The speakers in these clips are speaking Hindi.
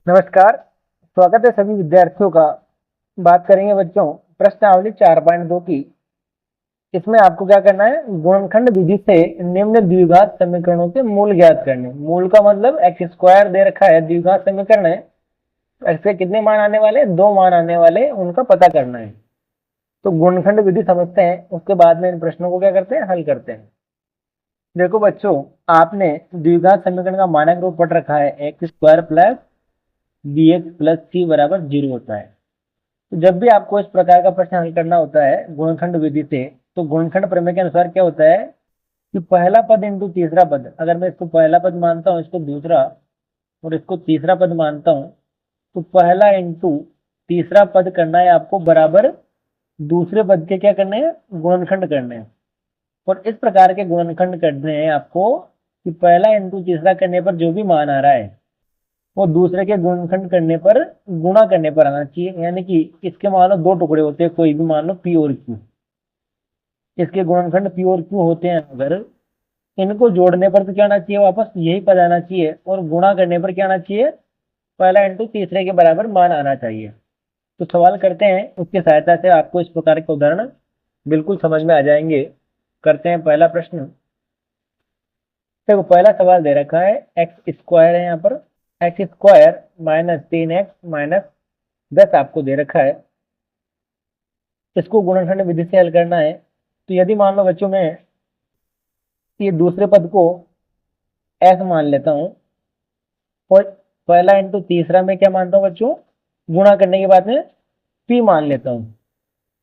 नमस्कार। स्वागत है सभी विद्यार्थियों का। बात करेंगे बच्चों प्रश्नावली 4.2 की। इसमें आपको क्या करना है, गुणनखंड विधि से निम्न द्विघात समीकरणों के मूल ज्ञात करने। मूल का मतलब एक्स स्क्वायर दे रखा है, द्विघात समीकरण है, एक्स के कितने मान आने वाले, दो मान आने वाले, उनका पता करना है। तो गुणनखंड विधि समझते हैं, उसके बाद में इन प्रश्नों को क्या करते हैं, हल करते हैं। देखो बच्चों, आपने द्विघात समीकरण का मानक रूप पढ़ रखा है, x square plus b x plus c बराबर 0 होता है। तो जब भी आपको इस प्रकार का प्रश्न हल करना होता है गुणनखंड विधि से, तो गुणनखंड प्रमेय के अनुसार क्या होता है कि पहला पद इंटू तीसरा पद, अगर मैं इसको पहला पद मानता हूँ, इसको दूसरा और इसको तीसरा पद मानता हूँ, तो पहला इंटू तीसरा पद करना है आपको बराबर दूसरे पद के क्या करने हैं, गुणनखंड करने हैं। और इस प्रकार के गुणनखंड करने हैं आपको कि पहला इंटू तीसरा करने पर जो भी मान आ रहा है वो दूसरे के गुणनखंड करने पर गुणा करने पर आना चाहिए। यानी कि इसके मान लो दो टुकड़े होते हैं, कोई भी मान लो पी और क्यू, इसके गुणनखंड पी और क्यू होते हैं, अगर इनको जोड़ने पर तो क्या आना चाहिए, वापस यही पद आना चाहिए, और गुणा करने पर क्या आना चाहिए, पहला इंटू तीसरे के बराबर मान आना चाहिए। तो सवाल करते हैं, उसकी सहायता से आपको इस प्रकार के उदाहरण बिल्कुल समझ में आ जाएंगे। करते हैं पहला प्रश्न। देखो पहला सवाल दे रखा है, एक्स स्क्वायर है यहाँ पर, x square minus 3x minus 10 आपको दे रखा है। इसको गुणनखंड विधि से हल करना है। तो यदि मान लो बच्चों में ये दूसरे पद को s मान लेता हूँ और पहला इंटू तीसरा में क्या मानता हूँ बच्चों, गुणा करने के बाद में p मान लेता हूँ।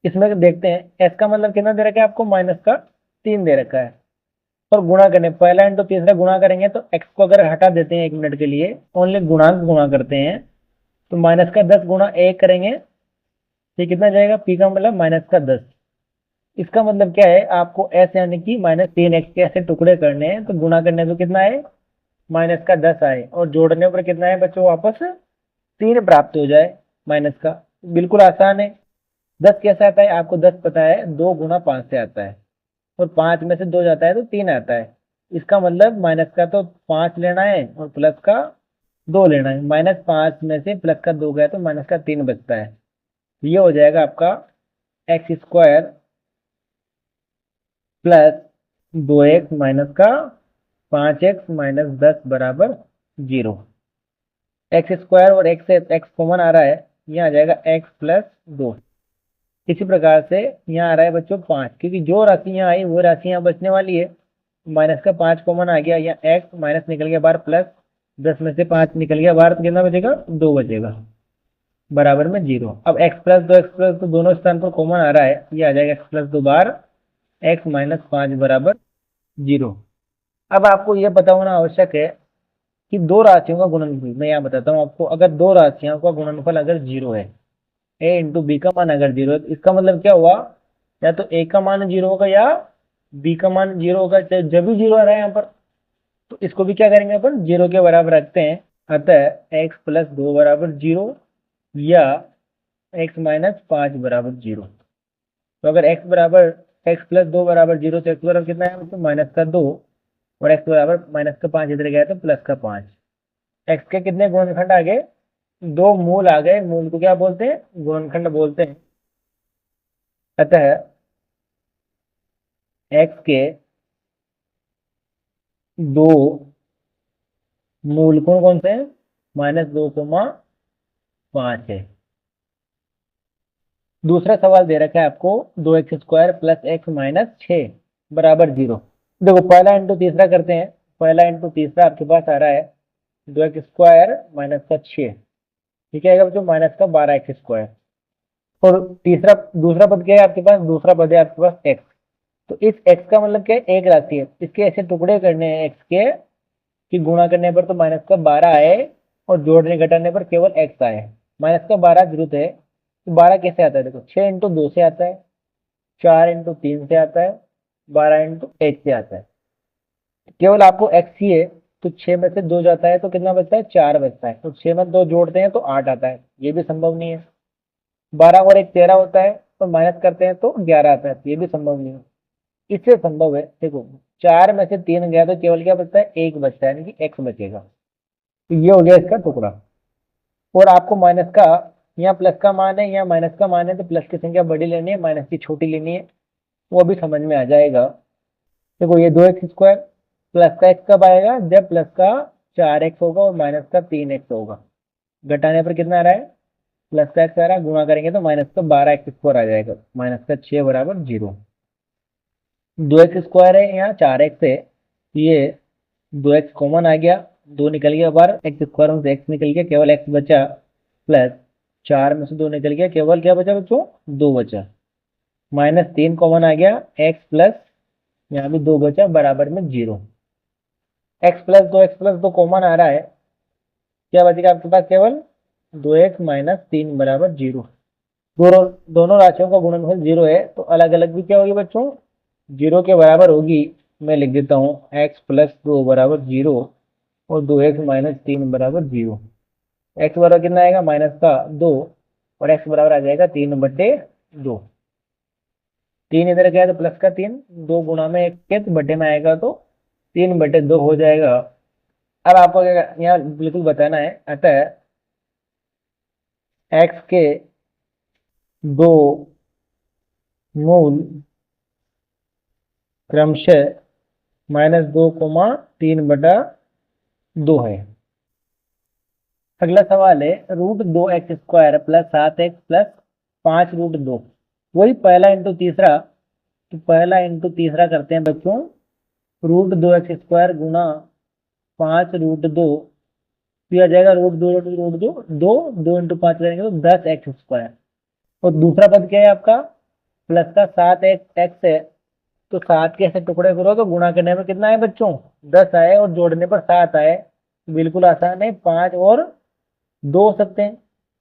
इसमें देखते हैं s का मतलब कितना दे रखा है आपको, माइनस का 3 दे रखा है। और गुणा करने, पहला इंटू तीसरा गुणा करेंगे तो x को अगर हटा देते हैं 1 मिनट के लिए, ओनली गुणांक गुणा करते हैं, तो माइनस का 10 गुणा 1 करेंगे, ये कितना जाएगा, p का मतलब माइनस का 10। इसका मतलब क्या है, आपको s यानी कि -3x के ऐसे टुकड़े करने हैं, तो गुणा करने पे कितना है, माइनस का 10 आए, और जोड़ने पर कितना है बच्चों, वापस 3 प्राप्त हो जाए माइनस का। बिल्कुल आसान है। 10 कैसे आता है, आपको 10 पता है, 2 गुना 5 से आता है, और 5 में से 2 जाता है तो 3 आता है। इसका मतलब माइनस का तो 5 लेना है और प्लस का 2 लेना है। -5 में से प्लस का 2 गया तो माइनस का 3 बचता है। ये हो जाएगा आपका x square plus 2x minus का 5x माइनस 10 बराबर 0। एक्स स्क्वायर और एक्स से एक्स कॉमन आ रहा है, यहाँ आ जाएगा x प्लस 2। इसी प्रकार से यहाँ आ रहा है बच्चों 5, क्योंकि जो राशि यहाँ आई वो राशि यहाँ बचने वाली है। माइनस का 5 कॉमन आ गया, यहाँ x माइनस निकल गया बाहर, प्लस 10 में से 5 निकल गया बाहर, तो कितना बचेगा, 2 बचेगा, बराबर में 0। अब x प्लस 2 दोनों स्थान पर कॉमन आ रहा है, ये आ जाएगा x प्लस 2 बार x माइनस 5 बराबर 0। अब आपको यह पता होना आवश्यक है कि दो राशियों का गुणनफल, मैं यहाँ बताता हूँ आपको, अगर दो राशियों का गुणनफल अगर 0 है, a इंटू बी का मान अगर 0 है, तो इसका मतलब क्या हुआ, या तो a का मान 0 होगा या b का मान 0 होगा। जब भी 0 आ रहा है यहाँ पर, तो इसको भी क्या करेंगे अपन, 0 के बराबर रखते हैं। अतः x प्लस 2 बराबर 0 या x माइनस 5 बराबर 0। तो अगर x प्लस 2 बराबर 0, तो x बराबर कितना है, माइनस का 2, और x बराबर माइनस का 5 इधर गया तो प्लस का 5। x के कितने गुणनखंड आ गए, दो मूल आ गए। मूल को क्या बोलते हैं, गुणनखंड बोलते हैं। अतः x के दो मूल कौन कौन से हैं, -2, 5 है। दूसरा सवाल दे रखा है आपको, 2x square plus x minus 6 बराबर 0। देखो पहला इंटू तीसरा करते हैं। पहला इंटू तीसरा आपके पास आ रहा है 2x स्क्वायर माइनस का 6, ठीक है बच्चों, माइनस का 12x स्क्वायर। और तीसरा दूसरा पद क्या है आपके पास, दूसरा पद है आपके पास x। तो इस x का मतलब क्या है, एक राशि है, इसके ऐसे टुकड़े करने हैं x के कि गुणा करने पर तो माइनस का 12 आए, और जोड़ने घटाने पर केवल x आए। माइनस का 12 जरूरत है, तो 12 कैसे आता है, देखो 6 इंटू 2 से आता है, 4 इंटू 3 से आता है, 12 इंटू 8 से आता है। केवल आपको x ही है, तो 6 में से 2 जाता है तो कितना बचता है, 4 बचता है। तो 6 में 2 जोड़ते हैं तो 8 आता है, ये भी संभव नहीं है। 12 और 1 13 होता है, तो माइनस करते हैं तो 11 आता है, ये भी संभव नहीं है। इससे संभव है, देखो 4 में से 3 गया तो केवल क्या बचता है, 1 बचता है, यानी कि x बचेगा। तो ये हो गया इसका टुकड़ा। और आपको माइनस का, यहाँ प्लस का मान है, यहाँ माइनस का मान है, तो प्लस की संख्या बड़ी लेनी है, माइनस की छोटी लेनी है, वो भी समझ में आ जाएगा। देखो ये 2x² प्लस का x कब आएगा, जब प्लस का 4x होगा और माइनस का 3x होगा। घटाने पर कितना आ रहा है, प्लस का x आ रहा है, गुणा करेंगे तो माइनस का 12x² आ जाएगा, माइनस का 6 बराबर 0। 2x² है, यहाँ 4x है, ये 2x कॉमन आ गया, 2 निकल गया बाहर, x² में से x निकल गया, केवल x बचा, प्लस 4 में से 2 निकल गया, केवल क्या बचा बच्चों, 2 बचा, -3 कॉमन आ गया, x प्लस यहाँ भी 2 बचा, बराबर में 0। x+2 कॉमन आ रहा है, क्या बचेगा आपके पास, केवल 2x - 3 बराबर 0। दोनों राशियों का गुणनफल 0 है, तो अलग अलग भी क्या होगी बच्चों, 0 के बराबर होगी। मैं लिख देता हूँ x+2 बराबर 0 और 2x - 3 बराबर 0। x बराबर कितना आएगा, माइनस का 2, और x बराबर आ जाएगा 3/2। 3 इधर गया तो प्लस का 3, 2 गुणा में 1 के तो बटे में आएगा, तो 3/2 हो जाएगा। अब आपको यहाँ बिल्कुल बताना है, अतः x के दो मूल क्रमशः -2, 3/2 है। अगला सवाल है, √2x² प्लस 7x प्लस 5√2, वही पहला इंटू तीसरा, तो पहला इंटू तीसरा करते हैं बच्चों। √2x² गुना 5√2, तो आ जाएगा √2 2, 2 इंटू 5 करेंगे तो 10x²। और दूसरा पद क्या है आपका, प्लस का 7x है, तो 7 के ऐसे टुकड़े करो तो गुणा करने में कितना है बच्चों, 10 आए, और जोड़ने पर 7 आए, बिल्कुल आसान है, 5 और 2 हो सकते हैं,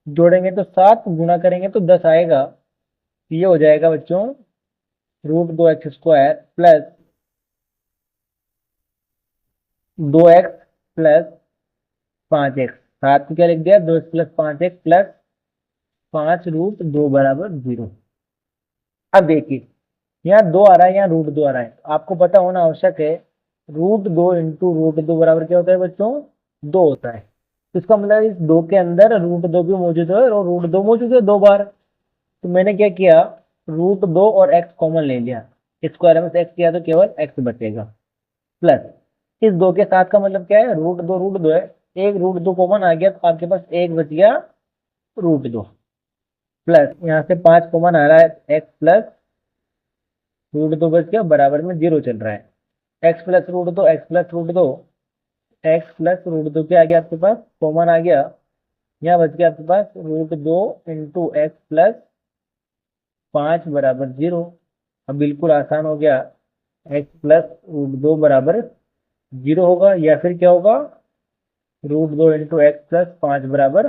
जोड़ेंगे तो 7, गुणा करेंगे तो 10 आएगा। ये हो जाएगा बच्चों √2x² plus 2x plus 5x, 7 को क्या लिख दिया, 2x प्लस 5x प्लस 5√2 बराबर 0। अब देखिए यहाँ 2 आ रहा है, यहाँ √2 आ रहा है, तो आपको पता होना आवश्यक है, √2 इंटू √2 बराबर क्या होता है बच्चों, 2 होता है। तो इसका मतलब इस 2 के अंदर √2 भी मौजूद है, और √2 मौजूद है 2 बार। तो मैंने क्या किया, √2 और x कॉमन ले लिया, स्क्वायर में से x किया तो केवल x बचेगा, प्लस इस 2 के साथ का मतलब क्या है, √2 है, एक √2 कॉमन आ गया, तो आपके पास एक बच गया √2, प्लस यहाँ से 5 कॉमन आ रहा है, x प्लस √2 बच गया, बराबर में 0 चल रहा है, x plus √2, x plus √2, x plus √2 क्या आ गया आपके पास, कॉमन आ गया, यहाँ बच गया आपके पास √2 इंटू एक्स प्लस 5 बराबर 0। अब बिल्कुल आसान हो गया, x प्लस √2 बराबर 0 होगा, या फिर क्या होगा, √2 इंटू एक्स प्लस 5 बराबर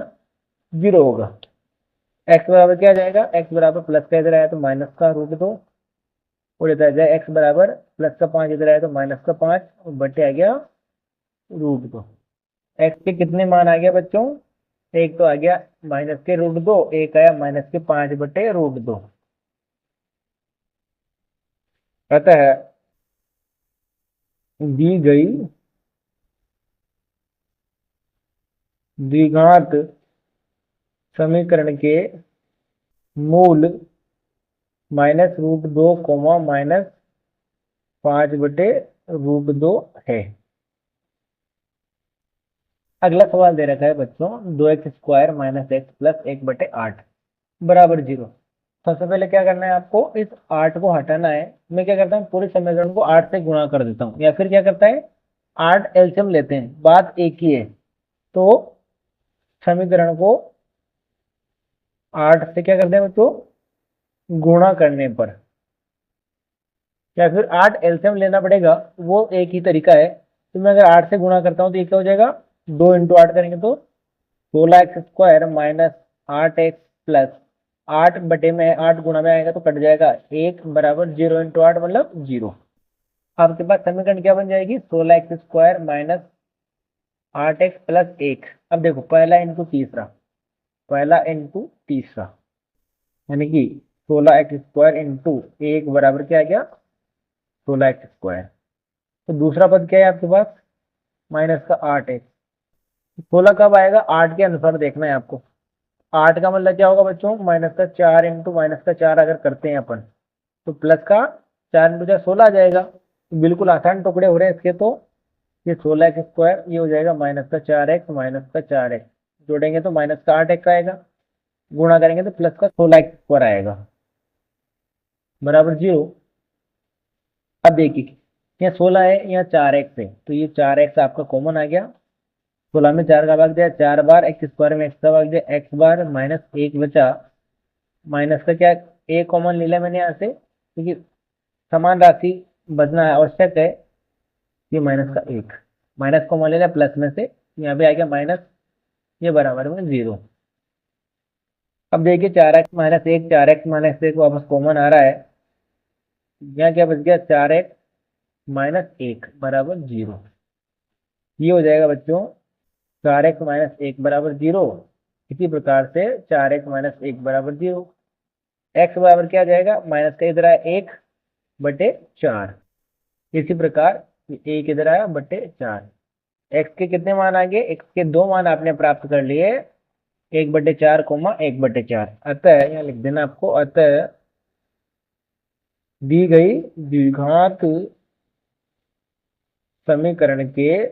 0 होगा। x बराबर क्या आ जाएगा, x बराबर प्लस का इधर आया तो माइनस का √2, और इधर आ जाए x बराबर प्लस का 5 इधर आया तो माइनस का 5, और बटे आ गया √2। x के कितने मान आ गया बच्चों, एक तो आ गया माइनस के √2, एक आया -5/√2। अतः दी गई द्विघात समीकरण के मूल -√2, -5/√2 है। अगला सवाल दे रखा है बच्चों, 2x² - x प्लस 1/8 बराबर 0। सबसे पहले क्या करना है आपको, इस 8 को हटाना है। मैं क्या करता हूँ, पूरे समीकरण को 8 से गुणा कर देता हूँ, या फिर क्या करता है, 8 एलसीएम लेते हैं, बात एक ही है। तो समीकरण को 8 से क्या करते हैं बच्चों, गुणा करने पर, या फिर 8 एलसीएम लेना पड़ेगा, वो एक ही तरीका है। तो मैं अगर 8 से गुणा करता हूँ तो ये क्या हो जाएगा, 2 इंटू 8 करेंगे तो 16x² माइनस 8x प्लस 8 बटे में 8 गुणा में आएगा तो कट जाएगा 1 बराबर 0 इंटू 8 मतलब 0। आपके पास समीकरण क्या बन जाएगी, 16x² माइनस 8x प्लस 1। अब देखो पहला इंटू तीसरा, पहला इंटू तीसरा, यानी कि 16x² इंटू 1 बराबर क्या आ गया, 16x²। तो दूसरा पद क्या है आपके पास, माइनस का 8x, 16 कब आएगा, 8 के अनुसार देखना है आपको। 8 का मतलब क्या होगा बच्चों, माइनस का 4 इंटू माइनस का 4 अगर करते हैं अपन, तो प्लस का 4 इंटू 4 16 आ जाएगा। तो बिल्कुल आसान टुकड़े हो रहे हैं इसके। तो ये 16 x² ये हो जाएगा माइनस का 4x माइनस का 4x, जोड़ेंगे तो माइनस का 8x आएगा, गुणा करेंगे तो प्लस का 16x² आएगा बराबर 0। अब देखिए यहाँ 16 है, यहाँ 4x है, तो ये 4x आपका कॉमन आ गया। 16 में 4 का भाग दिया 4 बार, x² में x का भाग दिया x बार, माइनस 1 बचा। माइनस का क्या, a कॉमन ले लिया मैंने यहाँ से, क्योंकि समान राशि बचना है आवश्यक है। ये माइनस का 1, माइनस कॉमन ले लिया प्लस में से, यहाँ पे आ गया माइनस, ये बराबर में 0। अब देखिए 4x माइनस 1, 4x माइनस 1 वापस कॉमन आ रहा है, यहाँ क्या बच गया 4x माइनस 1 बराबर 0। ये हो जाएगा बच्चों 4x माइनस 1 बराबर 0। इसी प्रकार से 4x माइनस 1 बराबर 0। x बराबर क्या आ जाएगा, माइनस का इधर आया 1 बटे 4। इसी प्रकार एक इधर आया बटे 4। x के कितने मान आ गए, x के 2 मान आपने प्राप्त कर लिए, 1/4 कोमा 1/4। अतः यहाँ लिख देना आपको, अतः दी गई द्विघात समीकरण के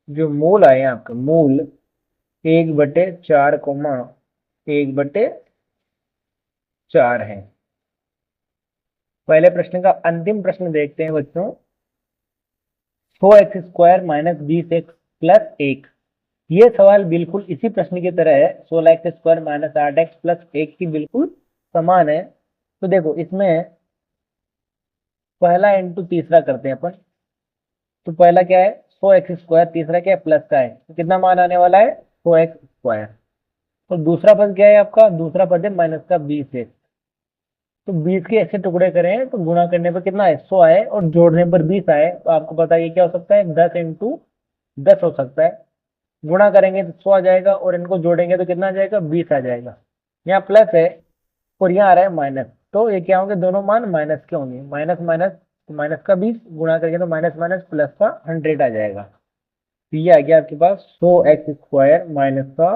जो मूल आए आपका मूल 1/4 कोमा 1/4 है। पहले प्रश्न का अंतिम प्रश्न देखते हैं बच्चों। 100x² minus 20x plus 1। ये सवाल बिल्कुल इसी प्रश्न की तरह है, 16x² माइनस 8x प्लस 1 की बिल्कुल समान है। तो देखो इसमें पहला इंटू तीसरा करते हैं अपन। तो पहला क्या है 100x², तीसरा क्या है प्लस का है, तो कितना मान आने वाला है 100x²। और दूसरा पद क्या है आपका, दूसरा पद है माइनस का 20x। तो 20 के ऐसे टुकड़े करें तो गुणा करने पर कितना है 100 आए, और जोड़ने पर 20 आए, तो आपको पता है ये क्या हो सकता है 10 इंटू 10 हो सकता है। गुणा करेंगे तो 100 आ जाएगा, और इनको जोड़ेंगे तो कितना आ जाएगा 20 आ जाएगा। यहाँ प्लस है और यहाँ आ रहा है माइनस, तो ये क्या होंगे दोनों मान माइनस के होंगे। माइनस माइनस तो माइनस का 20 गुणा करेंगे तो माइनस माइनस प्लस का 100 आ जाएगा। तो ये आ गया आपके पास 100x² माइनस का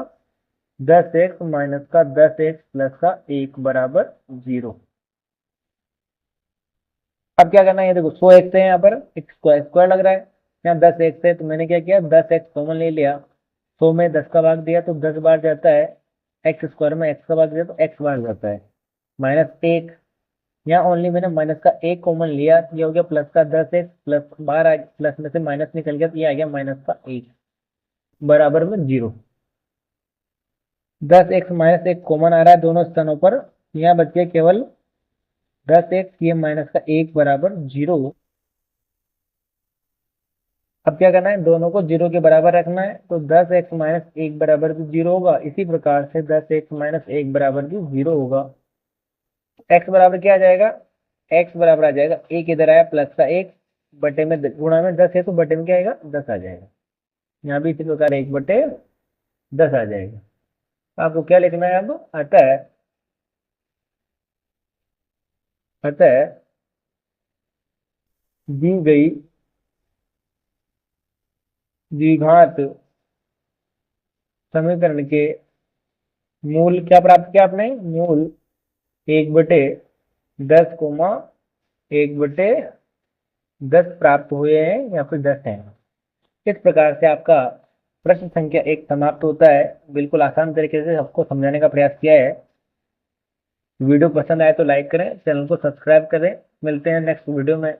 10x माइनस का 10x प्लस का 1 बराबर 0। अब क्या करना है, ये देखो 100x है, यहाँ पर एक स्क्वायर स्क्वायर लग रहा है, यहाँ 10x है, तो मैंने क्या किया 10x कॉमन ले लिया। 100 में 10 का भाग दिया तो 10 बार जाता है, x² में x का भाग दिया तो x बार जाता है। माइनस 1, यहाँ ओनली मैंने माइनस का 1 कॉमन लिया, ये हो गया प्लस का 10x प्लस बाहर आ प्लस में से माइनस निकल गया, तो ये आ गया माइनस का 1 बराबर में 0। 10x माइनस 1 कॉमन आ रहा है दोनों स्थानों पर, यहाँ बच गया केवल 10x, ये माइनस का 1 बराबर 0। अब क्या करना है, दोनों को 0 के बराबर रखना है, तो 10x माइनस 1 बराबर भी 0 होगा, इसी प्रकार से 10x माइनस 1 बराबर भी 0 होगा। x बराबर क्या आ जाएगा, x बराबर आ जाएगा 1 इधर आया प्लस का 1 बटे में गुणा में 10 है, तो बटे में क्या आएगा 10 आ जाएगा। यहाँ भी इसी प्रकार 1/10 आ जाएगा। आपको क्या लिखना है अब, अतः अतः दी गई द्विघात समीकरण के मूल क्या प्राप्त किया आपने, मूल 1/10 कोमा 1/10 प्राप्त हुए हैं, या फिर 10 हैं। इस प्रकार से आपका प्रश्न संख्या 1 समाप्त होता है। बिल्कुल आसान तरीके से सबको समझाने का प्रयास किया है। वीडियो पसंद आए तो लाइक करें, चैनल को सब्सक्राइब करें। मिलते हैं नेक्स्ट वीडियो में।